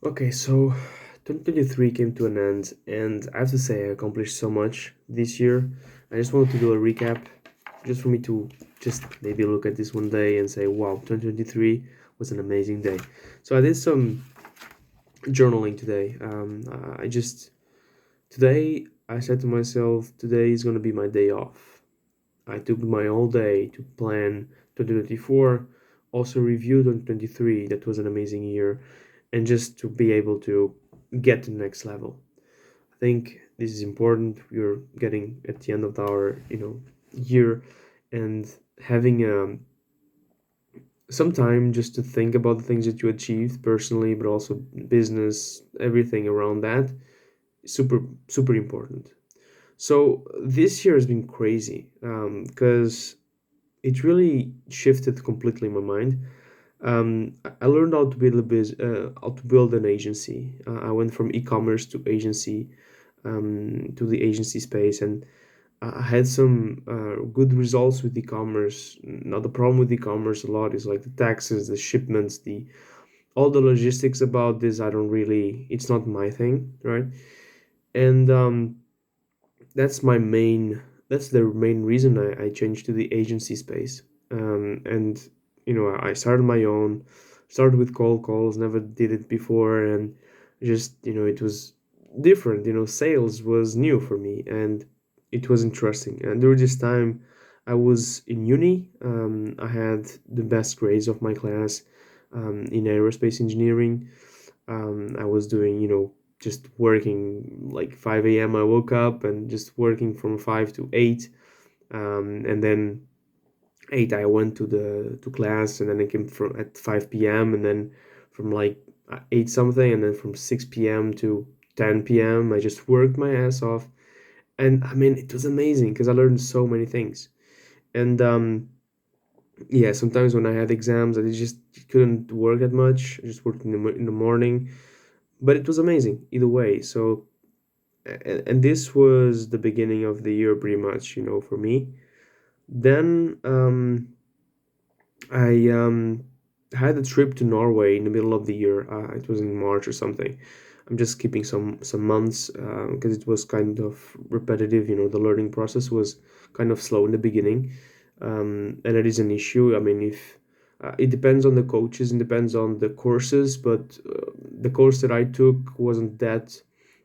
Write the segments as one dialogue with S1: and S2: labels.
S1: Okay, so 2023 came to an end, and I have to say I accomplished so much this year. I just wanted to do a recap, just for me to just maybe look at this one day and say, wow, 2023 was an amazing day. So I did some journaling today. Today I said to myself, today is going to be my day off. I took my whole day to plan 2024, also review 2023. That was an amazing year, and just to be able to get to the next level. I think this is important. We're getting at the end of our year, and having some time just to think about the things that you achieved personally, but also business, everything around that. Super important. So this year has been crazy because it really shifted completely my mind. I learned how to build how to build an agency. I went from e-commerce to agency, to the agency space, and I had some good results with e-commerce. Now the problem with e-commerce a lot is like the taxes, the shipments, the all the logistics about this. I don't really. It's not my thing, right? And that's my main. That's the main reason I changed to the agency space. And I started my own. Started with cold calls. Never did it before, and just it was different. Sales was new for me, and it was interesting. And during this time, I was in uni. I had the best grades of my class in aerospace engineering. I was doing, just working like 5 a.m. I woke up and just working from 5 to 8. And then 8 I went to class, and then I came from at 5 p.m. and then from like 8 something, and then from 6 p.m. to 10 p.m. I just worked my ass off. And I mean, it was amazing because I learned so many things. And yeah, sometimes when I had exams, I just couldn't work that much. I just worked in the morning, but it was amazing either way. So and this was the beginning of the year pretty much, for me. Then I had a trip to Norway in the middle of the year. It was in March or something. I'm just skipping some months because it was kind of repetitive. The learning process was kind of slow in the beginning, and it is an issue. I mean, if it depends on the coaches and depends on the courses, but the course that I took wasn't that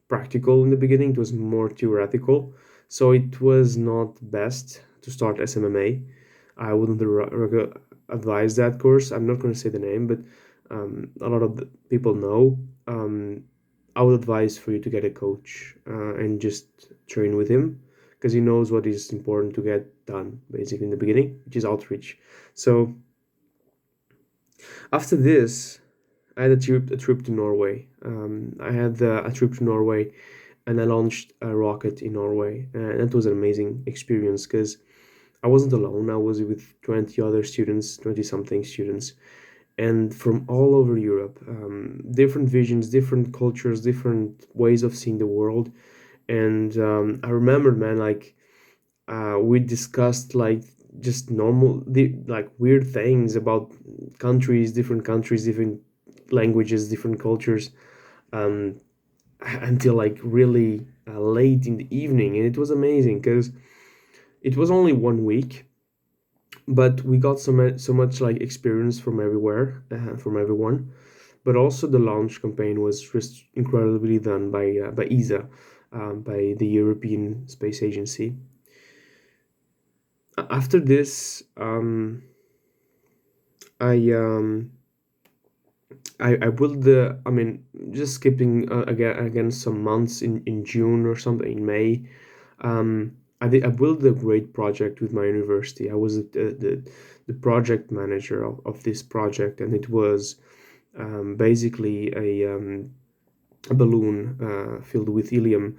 S1: practical in the beginning. It was more theoretical, so it was not best to start SMMA. I wouldn't advise that course. I'm not going to say the name, but a lot of the people know. I would advise for you to get a coach and just train with him because he knows what is important to get done basically in the beginning, which is outreach. So after this, I had a trip to Norway. I had a trip to Norway, and I launched a rocket in Norway, and that was an amazing experience because I wasn't alone. I was with 20 other students, 20 something students, and from all over Europe, different visions, different cultures, different ways of seeing the world. And I remember, man, like we discussed like just like weird things about countries, different languages, different cultures, um, until like really late in the evening, and it was amazing because it was only 1 week, but we got so much like experience from everywhere, from everyone. But also the launch campaign was just incredibly done by ESA, by the European Space Agency. After this, I I built the I mean just skipping again some months in June or something in May. I built a great project with my university. I was the project manager of this project, and it was basically a balloon filled with helium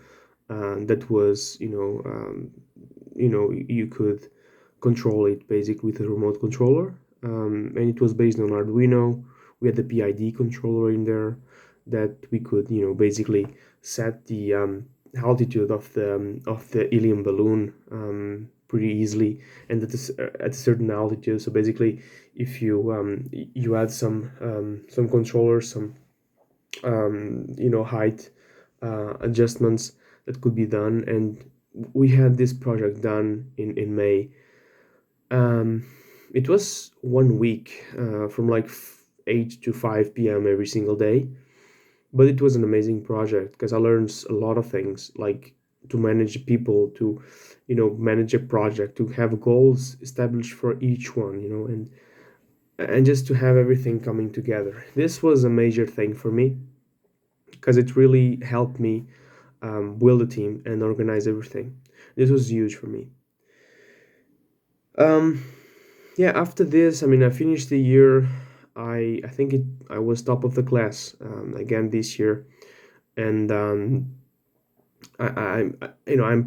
S1: that was you could control it basically with a remote controller, and it was based on Arduino. We had the PID controller in there that we could basically set the altitude of the helium balloon pretty easily, and at a certain altitude. So basically, if you you add some controllers, some height adjustments that could be done. And we had this project done in May. um, it was 1 week, from like 8 to 5 p.m. every single day. But it was an amazing project because I learned a lot of things, like to manage people, to manage a project, to have goals established for each one, and just to have everything coming together. This was a major thing for me because it really helped me build a team and organize everything. This was huge for me. um, yeah, after this, I mean, I finished the year. I think I was top of the class again this year. And I'm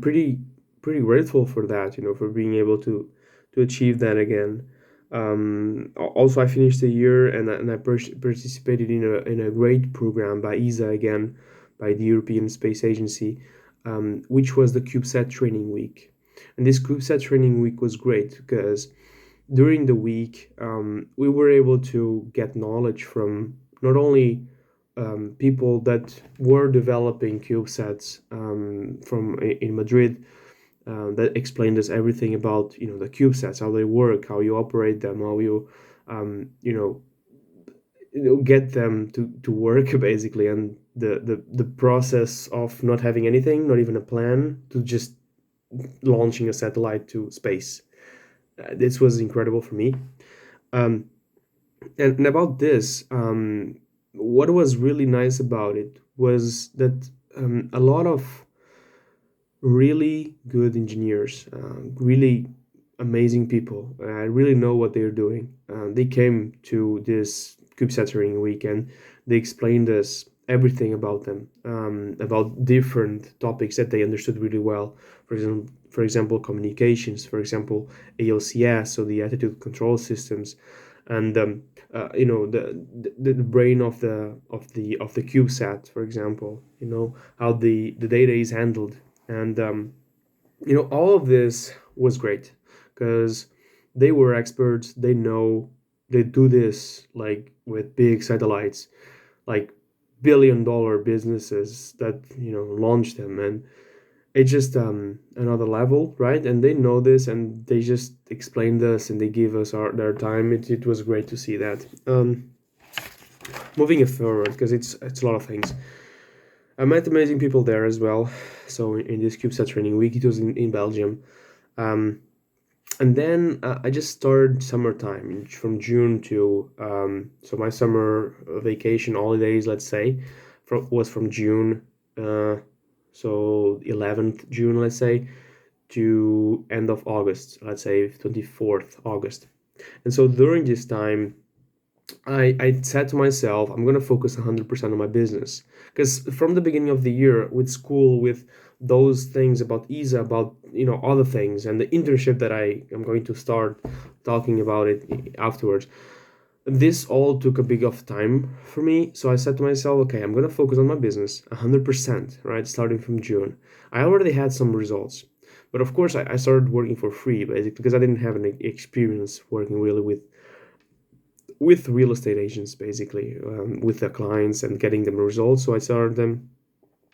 S1: pretty grateful for that, for being able to achieve that again. Also, I finished the year, and I participated in a great program by ESA again, by the European Space Agency, which was the CubeSat Training Week. And this CubeSat Training Week was great because during the week, we were able to get knowledge from not only people that were developing CubeSats in Madrid, that explained us everything about the CubeSats, how they work, how you operate them, how you get them to work basically, and the process of not having anything, not even a plan, to just launching a satellite to space. This was incredible for me. Um, and about this, what was really nice about it was that a lot of really good engineers, really amazing people, really know what they're doing. They came to this CubeSat Training Week, and they explained us everything about them, about different topics that they understood really well. For example, communications. For example, ALCS, so the attitude control systems, and the brain of the CubeSat, for example. How the data is handled. And all of this was great because they were experts. They know, they do this like with big satellites, like billion-dollar businesses that launch them. And it's just another level, right? And they know this, and they just explain this, and they give us their time. It was great to see that. Moving it forward, because it's a lot of things. I met amazing people there as well. So in this CubeSat Training Week, it was in Belgium. um, and then I just started summertime from June to so my summer vacation holidays, let's say, was from June, uh, so 11th June, let's say, to end of August, let's say 24th August. And so during this time, I said to myself, I'm gonna focus 100% on my business, because from the beginning of the year, with school, with those things about ESA, about other things, and the internship that I am going to start talking about it afterwards, this all took a big of time for me. So I said to myself, okay, I'm gonna focus on my business 100%, right? Starting from June, I already had some results, but of course I started working for free, basically, because I didn't have any experience working really with real estate agents, basically, with the clients and getting them results. So I started them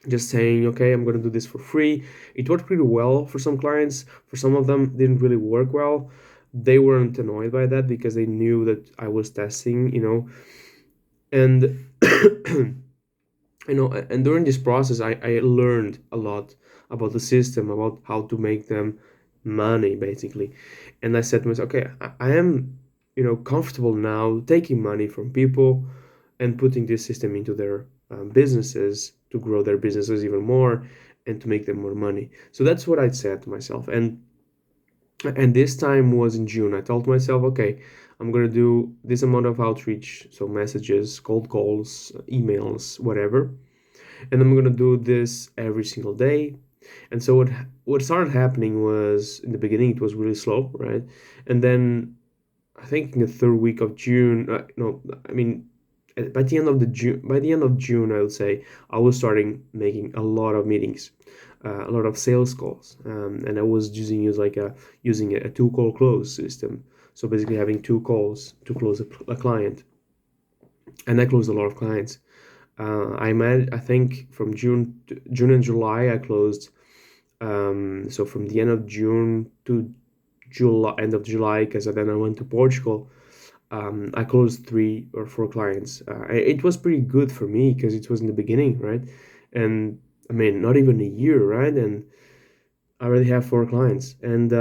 S1: just saying, okay, I'm going to do this for free. It worked pretty well for some clients. For some of them, didn't really work well. They weren't annoyed by that because they knew that I was testing, and and during this process, I learned a lot about the system, about how to make them money, basically. And I said to myself, okay, I am comfortable now taking money from people and putting this system into their businesses, to grow their businesses even more and to make them more money. So that's what I said to myself. And this time was in June. I told myself, okay, I'm gonna do this amount of outreach, so messages, cold calls, emails, whatever, and I'm gonna do this every single day. And so what started happening was, in the beginning it was really slow, right? And then I think in the third week of June, no, I mean, by the end of June, I would say I was starting making a lot of meetings, a lot of sales calls, and I was using a two call close system. So basically, having two calls to close a client, and I closed a lot of clients. I think from June and July I closed. So from the end of June to July, end of July, because then I went to Portugal. I closed 3 or 4 clients. It was pretty good for me because it was in the beginning, right? And I mean, not even a year, right? And I already have 4 clients, and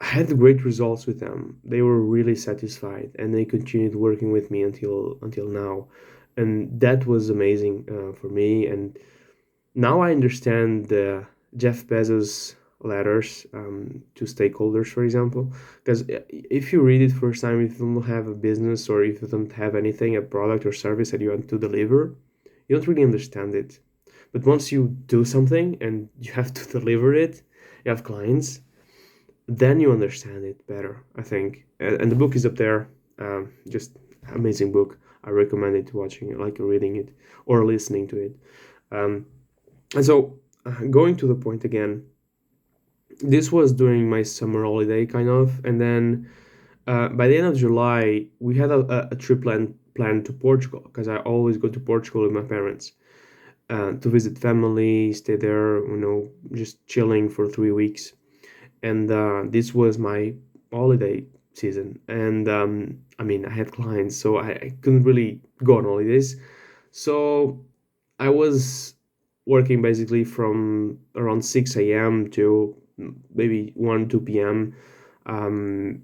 S1: I had great results with them. They were really satisfied, and they continued working with me until now, and that was amazing for me. And now I understand the Jeff Bezos letters to stakeholders, for example, because if you read it first time, if you don't have a business or if you don't have anything, a product or service that you want to deliver, you don't really understand it. But once you do something and you have to deliver it, you have clients, then you understand it better, I think. And the book is up there. Just amazing book. I recommend it to watching it, like reading it or listening to it. Um, and so, going to the point again, this was during my summer holiday, kind of, and then by the end of July, we had a trip planned to Portugal because I always go to Portugal with my parents to visit family, stay there, just chilling for 3 weeks. And this was my holiday season, and I mean, I had clients, so I couldn't really go on holidays. So I was working basically from around 6 a.m. to maybe 1, 2 p.m. Um,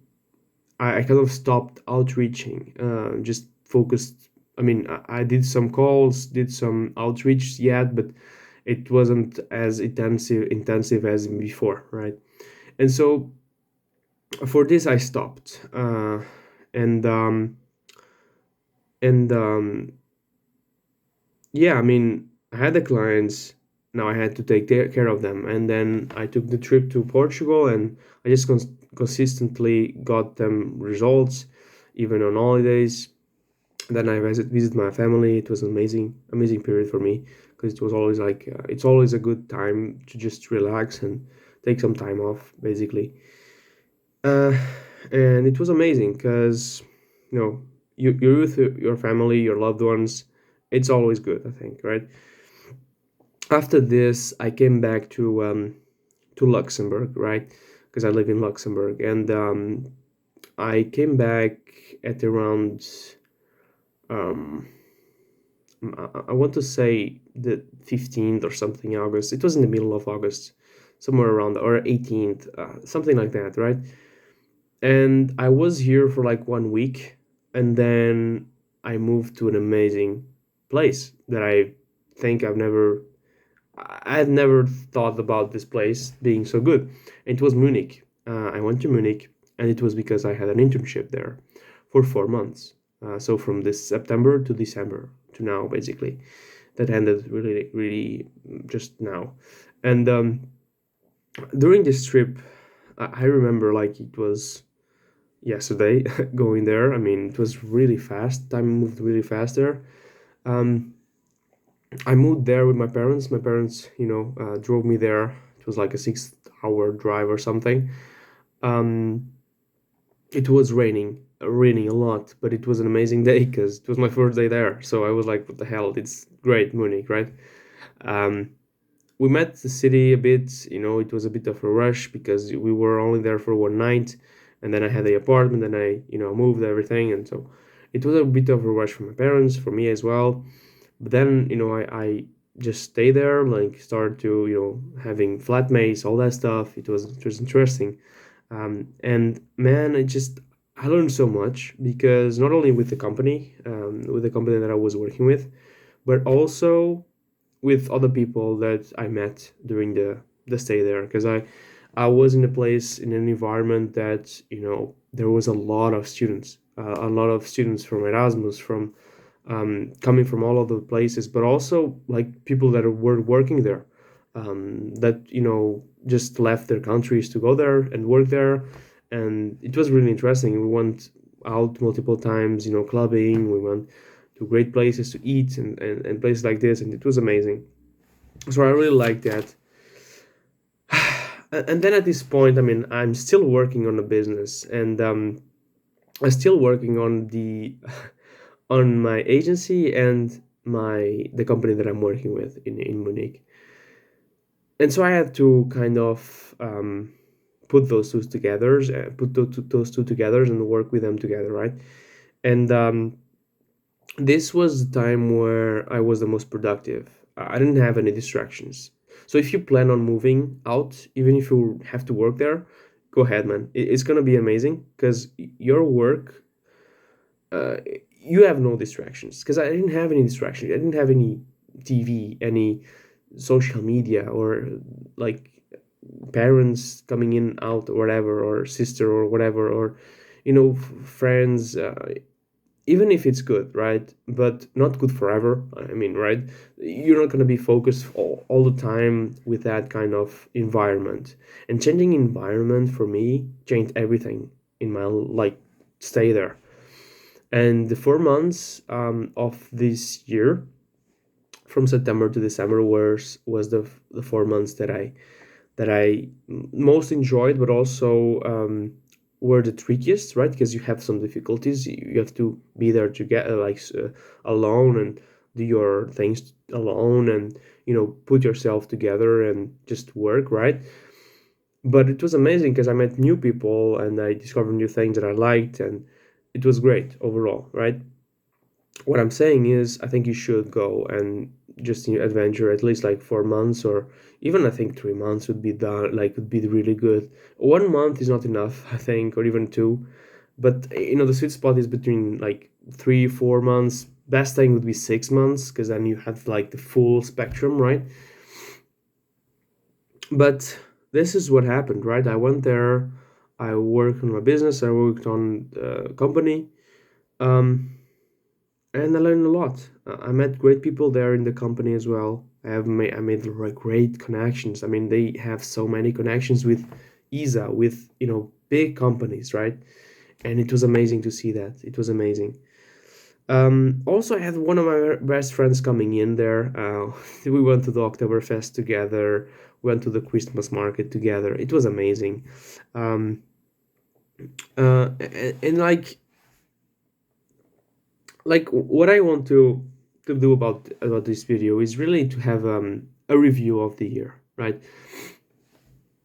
S1: I kind of stopped outreaching, just focused. I mean, I did some calls, did some outreach yet, but it wasn't as intensive as before, right? And so for this, I stopped, and and yeah, I mean, I had the clients. Now I had to take care of them, and then I took the trip to Portugal, and I just consistently got them results, even on holidays. Then I visit my family. It was an amazing period for me because it was always like it's always a good time to just relax and take some time off, basically. Uh, and it was amazing because you know you're with your family, your loved ones. It's always good, I think, right? After this, I came back to Luxembourg, right? Because I live in Luxembourg, and I came back at around um, I want to say the 15th or something August. It was in the middle of August, somewhere around or 18th, something like that, right? And I was here for like 1 week, and then I moved to an amazing place that I think I've never thought about this place being so good. It was Munich. I went to Munich, and it was because I had an internship there for 4 months. So from this September to December to now, basically, that ended really, really just now. And during this trip, I remember like it was yesterday going there. I mean, it was really fast. Time moved really fast there. Um, I moved there with my parents. My parents, drove me there. It was like a 6 hour drive or something. Um, it was raining a lot, but it was an amazing day because it was my first day there. So I was like, what the hell? It's great, Munich, right? Um, we met the city a bit. It was a bit of a rush because we were only there for one night, and then I had the apartment, and I, moved everything, and so it was a bit of a rush for my parents, for me as well. But then, I just stay there, like start to, having flatmates, all that stuff. It was interesting, and man, I learned so much because not only with the company that I was working with, but also with other people that I met during the stay there. Because I was in a place in an environment that there was a lot of students from Erasmus, from coming from all of the places, but also like people that were working there, that just left their countries to go there and work there, and it was really interesting. We went out multiple times, clubbing. We went to great places to eat and places like this, and it was amazing. So I really liked that. And then at this point, I mean, I'm still working on a business, and I'm still working on the on my agency, and the company that I'm working with in Munich. And so I had to kind of put those two together and work with them together, right? And this was the time where I was the most productive. I didn't have any distractions. So if you plan on moving out, even if you have to work there, go ahead, man. It's gonna be amazing because your work, uh, you have no distractions. Because I didn't have any distractions. I didn't have any TV, any social media, or like parents coming in out or whatever, or sister or whatever, or friends. Even if it's good, right? But not good forever. I mean, right? You're not going to be focused all the time with that kind of environment. And changing environment for me changed everything in my like stay there. And the 4 months of this year, from September to December, was the 4 months that I most enjoyed, but also were the trickiest, right? Because you have some difficulties. You have to be there to get alone and do your things alone, and put yourself together and just work, right? But it was amazing because I met new people and I discovered new things that I liked, and it was great overall, right? What I'm saying is, I think you should go and just adventure at least like 4 months, or even I think 3 months would be done. Like would be really good. 1 month is not enough, I think, or even two. But the sweet spot is between like 3 4 months. Best thing would be 6 months because then you have like the full spectrum, right? But this is what happened, right? I went there. I worked on my business. I worked on the company. Um, and I learned a lot. I met great people there in the company as well. I made like great connections. I mean, they have so many connections with ISA, with big companies, right? And it was amazing to see that. It was amazing. Also, I had one of my best friends coming in there. We went to the Oktoberfest together. Went to the Christmas market together. It was amazing. Um, and like what I want to do about this video is really to have a review of the year, right?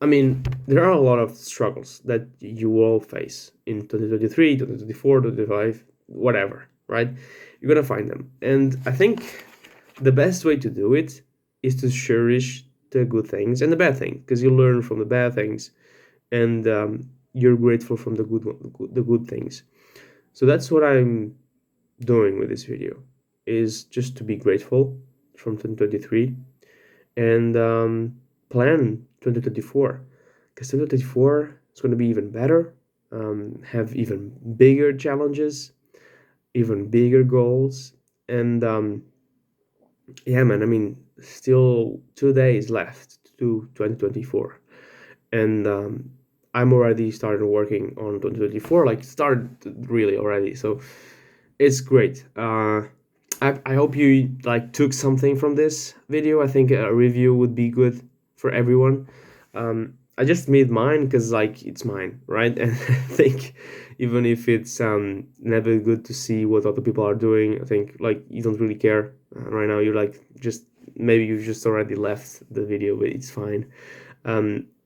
S1: I mean, there are a lot of struggles that you all face in 2023, 2024, 2025, whatever, right? You're gonna find them, and I think the best way to do it is to cherish the good things and the bad things, because you learn from the bad things, and you're grateful from the good things. So that's what I'm doing with this video, is just to be grateful from 2023 and plan 2024, because 2024 is going to be even better, have even bigger challenges, even bigger goals, and yeah, man, I mean, still 2 days left to 2024, and I'm already started working on 2024, like started really already, so it's great. I hope you like took something from this video. I think a review would be good for everyone. I just made mine because like it's mine, right? And I think even if it's never good to see what other people are doing, I think like you don't really care right now. You're like just maybe you just already left the video, but it's fine.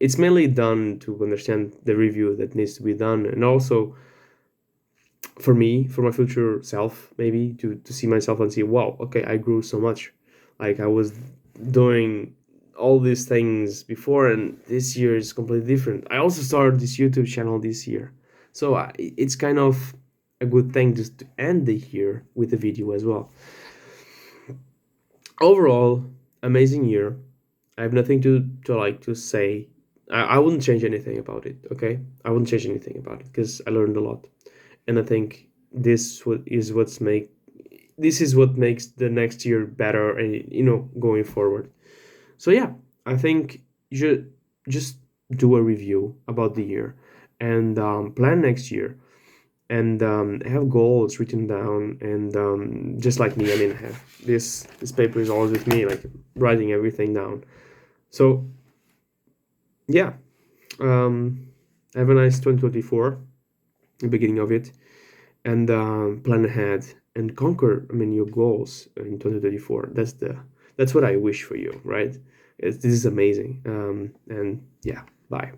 S1: It's mainly done to understand the review that needs to be done, and also for me, for my future self, maybe to see myself and see, wow, okay, I grew so much. Like I was doing all these things before, and this year is completely different. I also started this YouTube channel this year, so it's kind of a good thing just to end the year with a video as well. Overall, amazing year. I have nothing to say. I wouldn't change anything about it. Okay, I wouldn't change anything about it because I learned a lot, and I think this is what makes the next year better, and going forward. So yeah, I think you should just do a review about the year, and plan next year, and have goals written down, and just like me, I mean, I have this paper is always with me, like writing everything down. So yeah, have a nice 2024, the beginning of it, and plan ahead, and conquer, I mean, your goals in 2024. That's what I wish for you, right? This is amazing. And yeah, bye.